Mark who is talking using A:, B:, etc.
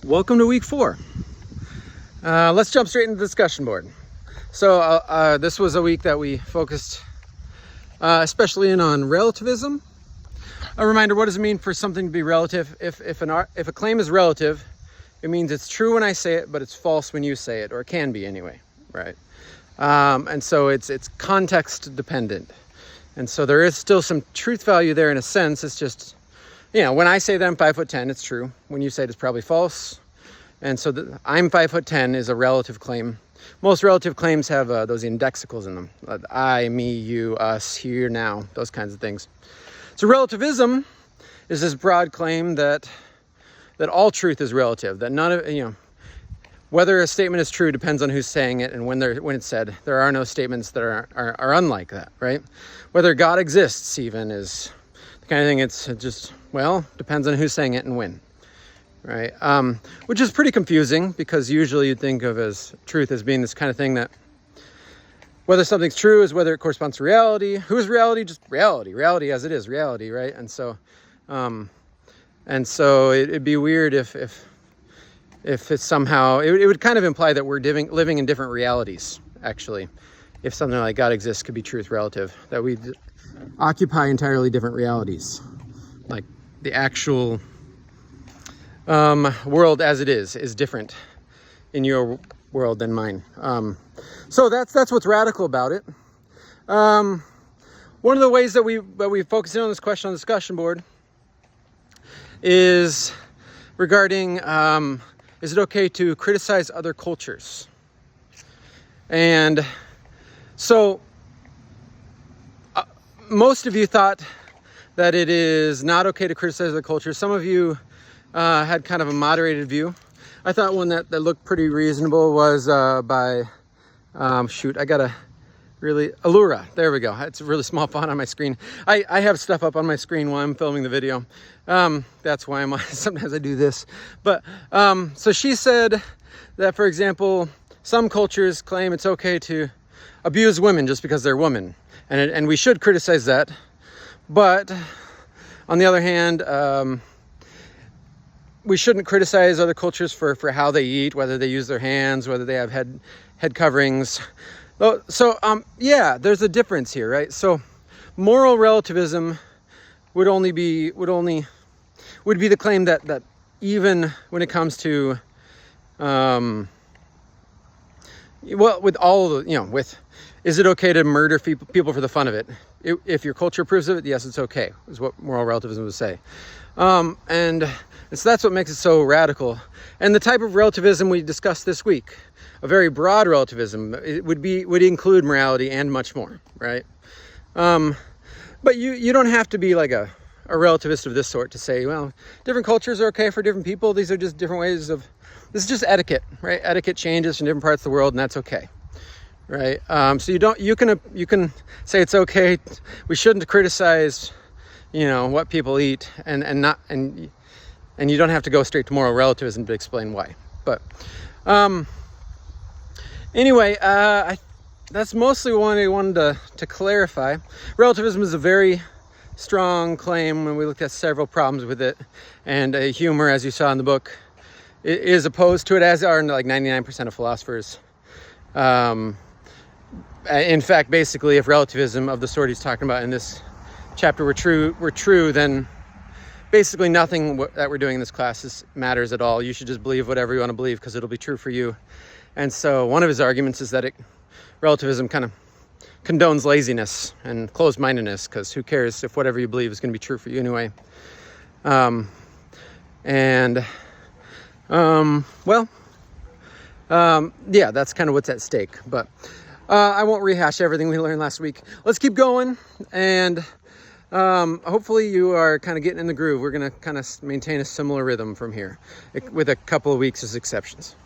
A: Welcome to week 4. Let's jump straight into the discussion board. So this was a week that we focused especially in on relativism. A reminder, what does it mean for something to be relative? If a claim is relative, it means it's true when I say it, but it's false when you say it, or it can be anyway, right? And so it's context dependent. And so there is still some truth value there in a sense. It's just, when I say that I'm 5'10", it's true. When you say it, it's probably false. And so I'm 5'10" is a relative claim. Most relative claims have those indexicals in them. I, me, you, us, here, now, those kinds of things. So relativism is this broad claim that all truth is relative, that none of, whether a statement is true depends on who's saying it and when it's said. There are no statements that are unlike that, right? Whether God exists even is the kind of thing, it's just, depends on who's saying it and when, right? Which is pretty confusing because usually you'd think of as truth as being this kind of thing that whether something's true is whether it corresponds to reality. Who is reality? Just reality. Reality as it is reality, right? And so it'd be weird if it's somehow, it would kind of imply that we're living in different realities, actually. If something like God exists could be truth relative, that we occupy entirely different realities. Like the actual world as it is different in your world than mine. So that's what's radical about it. One of the ways that we focus in on this question on the discussion board is regarding, is it okay to criticize other cultures? And so most of you thought that it is not okay to criticize other cultures. Some of you had kind of a moderated view. I thought one that looked pretty reasonable was by, Allura. There we go. It's a really small font on my screen. I have stuff up on my screen while I'm filming the video. That's why sometimes I do this. But so she said that, for example, some cultures claim it's okay to abuse women just because they're women. And we should criticize that. But on the other hand, we shouldn't criticize other cultures for how they eat, whether they use their hands, whether they have head coverings. So there's a difference here, right? So moral relativism would be the claim that even when it comes to with all of the, is it okay to murder people for the fun of it? If your culture approves of it, yes, it's okay, is what moral relativism would say. And so that's what makes it so radical. And the type of relativism we discussed this week, a very broad relativism, it would include morality and much more, right? But you don't have to be like a relativist of this sort to say, different cultures are okay for different people. These are just different ways of, this is just etiquette, right? Etiquette changes from different parts of the world, and that's okay, right? So you can say it's okay. We shouldn't criticize, what people eat, and you don't have to go straight to moral relativism to explain why. But anyway, that's mostly what I wanted to clarify. Relativism is a very strong claim, and we looked at several problems with it. And humor, as you saw in the book, is opposed to it, as are like 99% of philosophers. In fact, basically, if relativism of the sort he's talking about in this chapter were true, then basically nothing that we're doing in this class matters at all. You should just believe whatever you want to believe because it'll be true for you. And so one of his arguments is that relativism kind of condones laziness and closed-mindedness, because who cares if whatever you believe is going to be true for you anyway. That's kind of what's at stake. But I won't rehash everything we learned last week. Let's keep going, and hopefully you are kind of getting in the groove. We're going to kind of maintain a similar rhythm from here, with a couple of weeks as exceptions.